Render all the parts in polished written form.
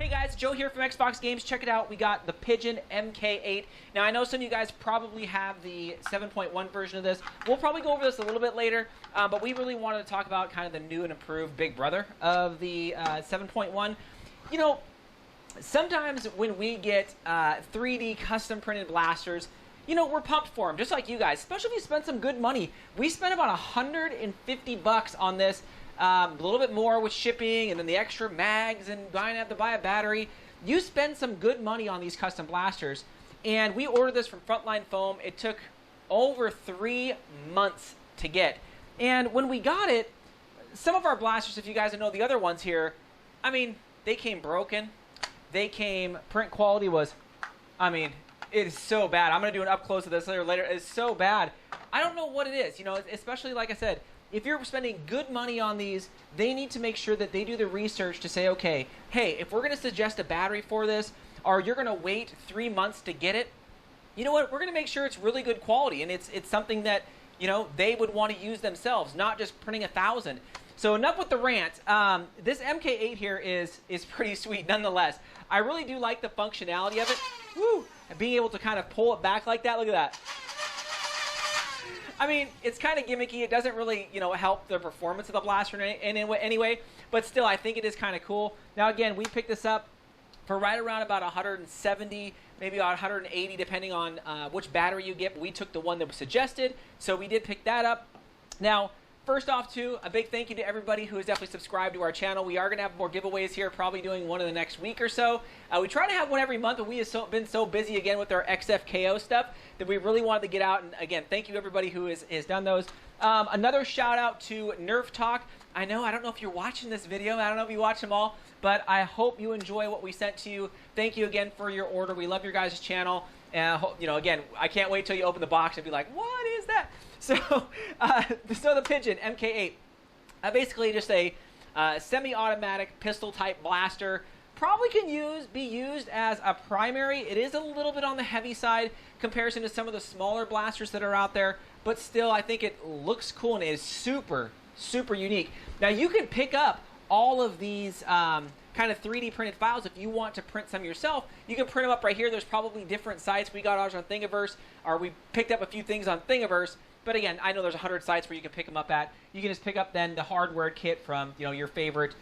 Hey guys, Joe here from XFoxGames. Check it out, we got the Pigeon Mk8. Now I know some of you guys probably have the 7.1 version of this. We'll probably go over this a little bit later, but we really wanted to talk about kind of the new and improved big brother of the 7.1. You know, sometimes when we get 3D custom printed blasters, you know, we're pumped for them, just like you guys, especially if you spend some good money. We spent about $150 on this. A little bit more with shipping and then the extra mags and have to buy a battery. You spend some good money on these custom blasters, and we ordered this from Frontline Foam. It took over 3 months to get, and when we got it, some of our blasters, if you guys know the other ones here, I mean, they came broken. Print quality was, I mean, it is so bad. I'm going to do an up close of this later. It's so bad. I don't know what it is, you know, especially like I said, if you're spending good money on these, they need to make sure that they do the research to say, okay, hey, if we're going to suggest a battery for this, or you're going to wait 3 months to get it, you know what? We're going to make sure it's really good quality, and it's something that, you know, they would want to use themselves, not just printing 1,000. So enough with the rant. This Mk8 here is pretty sweet nonetheless. I really do like the functionality of it. Woo! And being able to kind of pull it back like that. Look at that. I mean, it's kind of gimmicky. It doesn't really, you know, help the performance of the blaster in any way, but still, I think it is kind of cool. Now, again, we picked this up for right around about 170, maybe about 180, depending on which battery you get. We took the one that was suggested, so we did pick that up. Now, first off, too, a big thank you to everybody who has definitely subscribed to our channel. We are going to have more giveaways here, probably doing one in the next week or so. We try to have one every month, but we have been so busy again with our XFKO stuff that we really wanted to get out. And again, thank you everybody who has done those. Another shout out to Nerf Talk. I don't know if you're watching this video. I don't know if you watch them all, but I hope you enjoy what we sent to you. Thank you again for your order. We love your guys' channel. And you know, again, I can't wait till you open the box and be like, what is that? So, so the Pigeon Mk8, basically just a semi-automatic pistol-type blaster. Probably can be used as a primary. It is a little bit on the heavy side comparison to some of the smaller blasters that are out there, but still, I think it looks cool and it is super, super unique. Now, you can pick up all of these kind of 3D printed files. If you want to print some yourself, you can print them up right here. There's probably different sites. We got ours on Thingiverse, or we picked up a few things on Thingiverse. But again, I know there's 100 sites where you can pick them up at. You can just pick up then the hardware kit from, you know, your favorite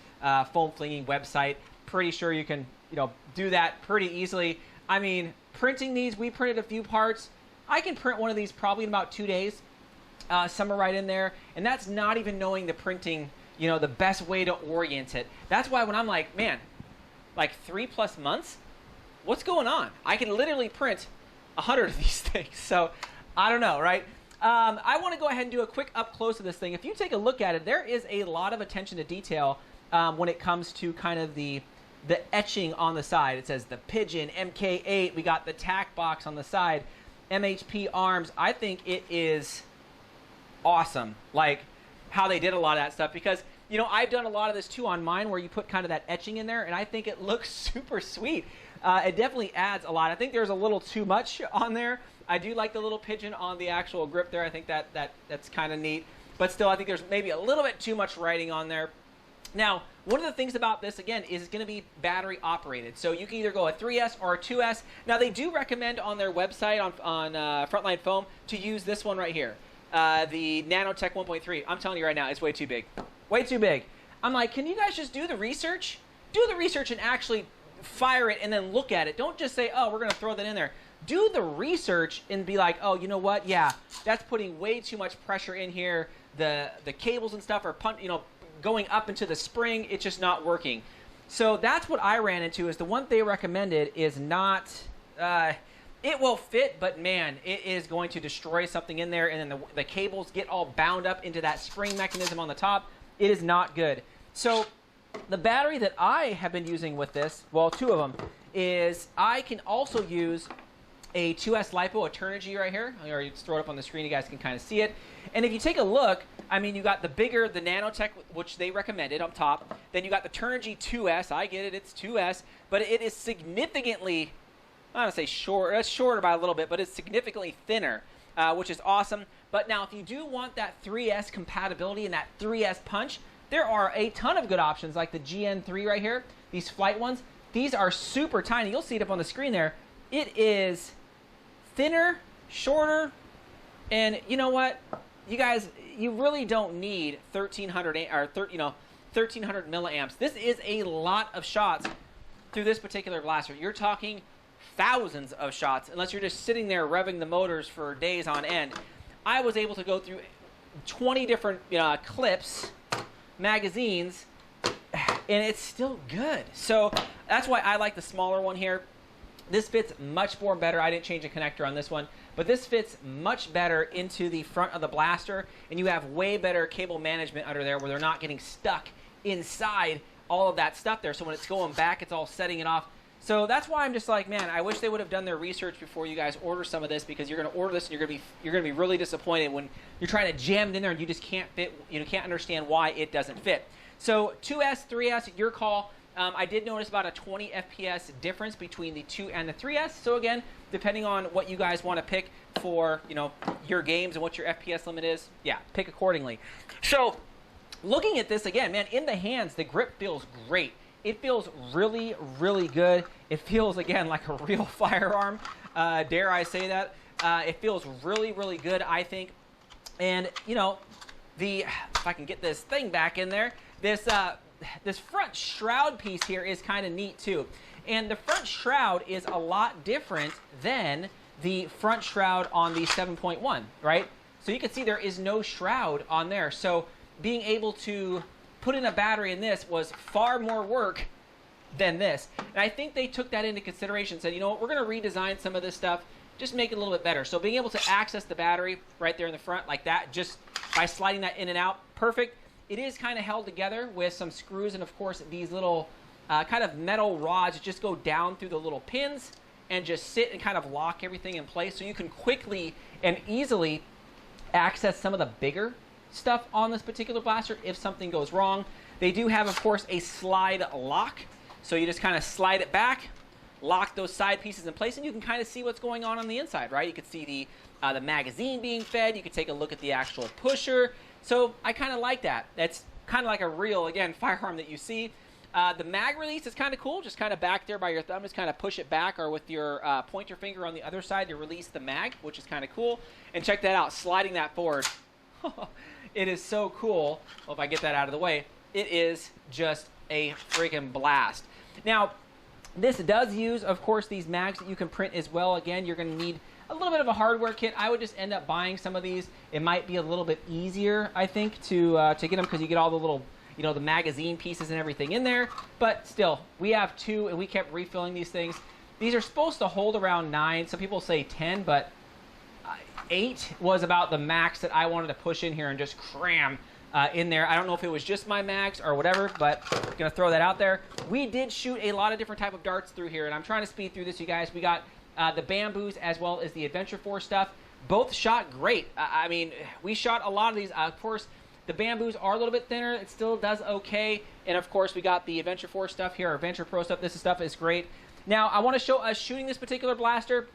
foam flinging website. Pretty sure you can, you know, do that pretty easily. I mean, printing these, we printed a few parts. I can print one of these probably in about 2 days. Some are right in there, and that's not even knowing the printing, you know, the best way to orient it. That's why when I'm like, man, like 3+ months, what's going on? I can literally print 100 of these things. So I don't know, right? I want to go ahead and do a quick up close of this thing. If you take a look at it, there is a lot of attention to detail when it comes to kind of the etching on the side. It says the Pigeon Mk8. We got the tack box on the side, MHP arms. I think it is awesome, like how they did a lot of that stuff, because, you know, I've done a lot of this too on mine where you put kind of that etching in there, and I think it looks super sweet. It definitely adds a lot. I think there's a little too much on there. I do like the little pigeon on the actual grip there. I think that's kind of neat. But still, I think there's maybe a little bit too much writing on there. Now, one of the things about this, again, is it's going to be battery operated. So you can either go a 3S or a 2S. Now, they do recommend on their website, on Frontline Foam, to use this one right here, the Nanotech 1.3. I'm telling you right now, it's way too big. Way too big. I'm like, can you guys just do the research? Do the research and actually fire it and then look at it. Don't just say, oh, we're going to throw that in there. Do the research and be like, oh, you know what? Yeah, that's putting way too much pressure in here. The cables and stuff are going up into the spring. It's just not working. So that's what I ran into. Is the one they recommended is not. It will fit, but man, it is going to destroy something in there, and then the cables get all bound up into that spring mechanism on the top. It is not good. So the battery that I have been using with this, well, 2 of them, is I can also use a 2S lipo, a Turnigy right here. I already throw it up on the screen. You guys can kind of see it. And if you take a look, I mean, you got the bigger, the Nanotech, which they recommended up top. Then you got the Turnigy 2S. I get it, it's 2S. But it is significantly, I don't want to say short, it's shorter by a little bit, but it's significantly thinner, which is awesome. But now, if you do want that 3S compatibility and that 3S punch, there are a ton of good options, like the GN3 right here, these flight ones. These are super tiny. You'll see it up on the screen there. It is thinner, shorter, and you know what? You guys, you really don't need 1,300 milliamps. This is a lot of shots through this particular blaster. You're talking thousands of shots, unless you're just sitting there revving the motors for days on end. I was able to go through 20 different clips, magazines, and it's still good. So that's why I like the smaller one here. This fits much more better. I didn't change the connector on this one, but this fits much better into the front of the blaster, and you have way better cable management under there where they're not getting stuck inside all of that stuff there. So when it's going back, it's all setting it off. So that's why I'm just like, man, I wish they would have done their research before you guys order some of this, because you're going to order this and you're going to be really disappointed when you're trying to jam it in there and you just can't fit, can't understand why it doesn't fit. So 2S, 3S, your call. I did notice about a 20 FPS difference between the 2 and the 3S. So again, depending on what you guys want to pick for, your games and what your FPS limit is, yeah, pick accordingly. So looking at this again, man, in the hands, the grip feels great. It feels really, really good. It feels, again, like a real firearm. Dare I say that? It feels really, really good, I think. And, if I can get this thing back in there, this front shroud piece here is kind of neat, too. And the front shroud is a lot different than the front shroud on the 7.1, right? So you can see there is no shroud on there. So being able to put in a battery in this was far more work than this. And I think they took that into consideration and said, you know what, we're going to redesign some of this stuff, just make it a little bit better. So being able to access the battery right there in the front like that, just by sliding that in and out, perfect. It is kind of held together with some screws, and of course these little kind of metal rods just go down through the little pins and just sit and kind of lock everything in place, so you can quickly and easily access some of the bigger stuff on this particular blaster if something goes wrong. They do have, of course, a slide lock, so you just kind of slide it back, lock those side pieces in place, and you can kind of see what's going on the inside, right? You can see the magazine being fed. You can take a look at the actual pusher. So I kind of like that. That's kind of like a real, again, firearm that you see. The mag release is kind of cool. Just kind of back there by your thumb, just kind of push it back, or with your pointer finger on the other side to release the mag, which is kind of cool. And check that out, sliding that forward. It is so cool. Well, if I get that out of the way, it is just a freaking blast. Now, this does use, of course, these mags that you can print as well. Again, you're going to need a little bit of a hardware kit. I would just end up buying some of these. It might be a little bit easier, I think, to get them, because you get all the little, the magazine pieces and everything in there. But still, we have 2, and we kept refilling these things. These are supposed to hold around 9. Some people say 10, but 8 was about the max that I wanted to push in here and just cram in there. I don't know if it was just my mags or whatever, but I'm going to throw that out there. We did shoot a lot of different type of darts through here, and I'm trying to speed through this, you guys. We got the bamboos as well as the Adventure Force stuff. Both shot great. I mean, we shot a lot of these. Of course, the bamboos are a little bit thinner. It still does okay. And of course, we got the Adventure Force stuff here, our Adventure Pro stuff. This stuff is great. Now, I want to show us shooting this particular blaster.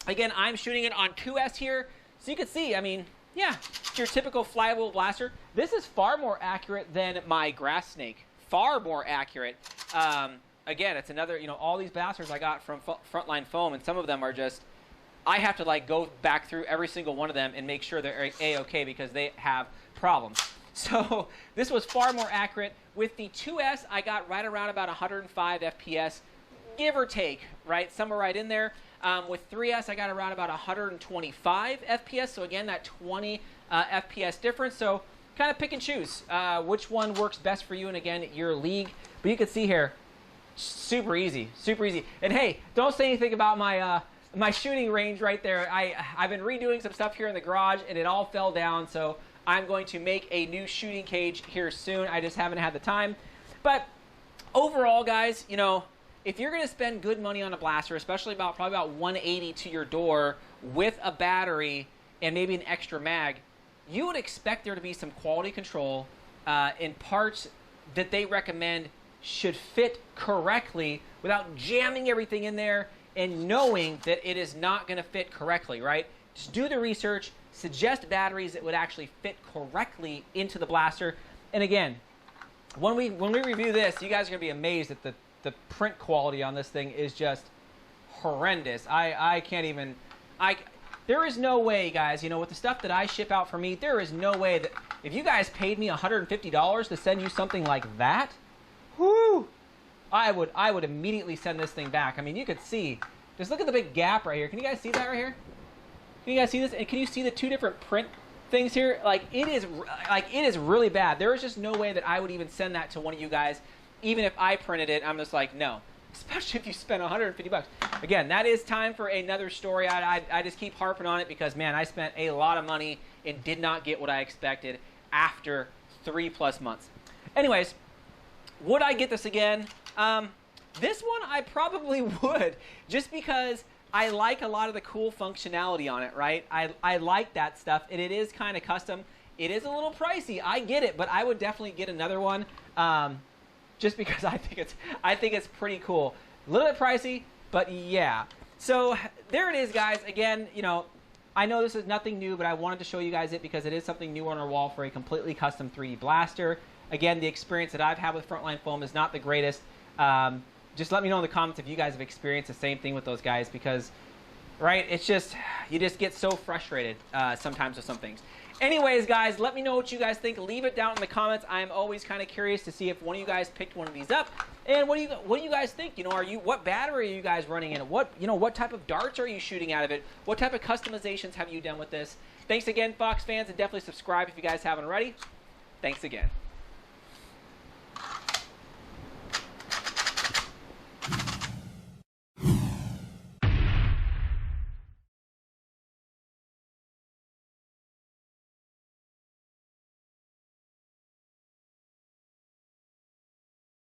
Again, I'm shooting it on 2S here. So you can see, I mean, yeah, your typical flyable blaster. This is far more accurate than my Grass Snake. Far more accurate. Again, it's another, all these blasters I got from Frontline Foam, and some of them are just, I have to go back through every single one of them and make sure they're A-okay, because they have problems. So this was far more accurate. With the 2S, I got right around about 105 FPS, give or take, right? Somewhere right in there. With 3S, I got around about 125 FPS. So again, that 20 FPS difference. So kind of pick and choose which one works best for you, and again, your league. But you can see here, super easy, super easy. And hey, don't say anything about my my shooting range right there. I've been redoing some stuff here in the garage, and it all fell down. So I'm going to make a new shooting cage here soon. I just haven't had the time. But overall, guys, if you're going to spend good money on a blaster, especially probably about 180 to your door with a battery and maybe an extra mag, you would expect there to be some quality control in parts that they recommend should fit correctly without jamming everything in there and knowing that it is not going to fit correctly, right? Just do the research, suggest batteries that would actually fit correctly into the blaster. And again, when we review this, you guys are going to be amazed at the print quality on this thing is just horrendous. I can't even, there is no way, guys, you know, with the stuff that I ship out for me, there is no way that if you guys paid me $150 to send you something like that, whoo, I would immediately send this thing back. I mean, you could see, just look at the big gap right here. Can you guys see that right here? Can you guys see this? And can you see the two different print things here? Like it is really bad. There is just no way that I would even send that to one of you guys, even if I printed it. I'm just like, no. Especially if you spend 150 bucks. Again, that is time for another story. I just keep harping on it because, man, I spent a lot of money and did not get what I expected after 3+ months. Anyways, would I get this again? This one I probably would, just because I like a lot of the cool functionality on it, right? I like that stuff, and it is kind of custom. It is a little pricey, I get it, but I would definitely get another one, just because I think it's pretty cool. A little bit pricey, but yeah. So there it is, guys. Again, you know, I know this is nothing new, but I wanted to show you guys it because it is something new on our wall for a completely custom 3D blaster. Again, the experience that I've had with Frontline Foam is not the greatest. Just let me know in the comments if you guys have experienced the same thing with those guys, because, right, it's just, you just get so frustrated sometimes with some things. Anyways, guys, let me know what you guys think. Leave it down in the comments. I'm always kind of curious to see if one of you guys picked one of these up. And what do you guys think? You know, what battery are you guys running in it? What type of darts are you shooting out of it? What type of customizations have you done with this? Thanks again, Fox fans, and definitely subscribe if you guys haven't already. Thanks again.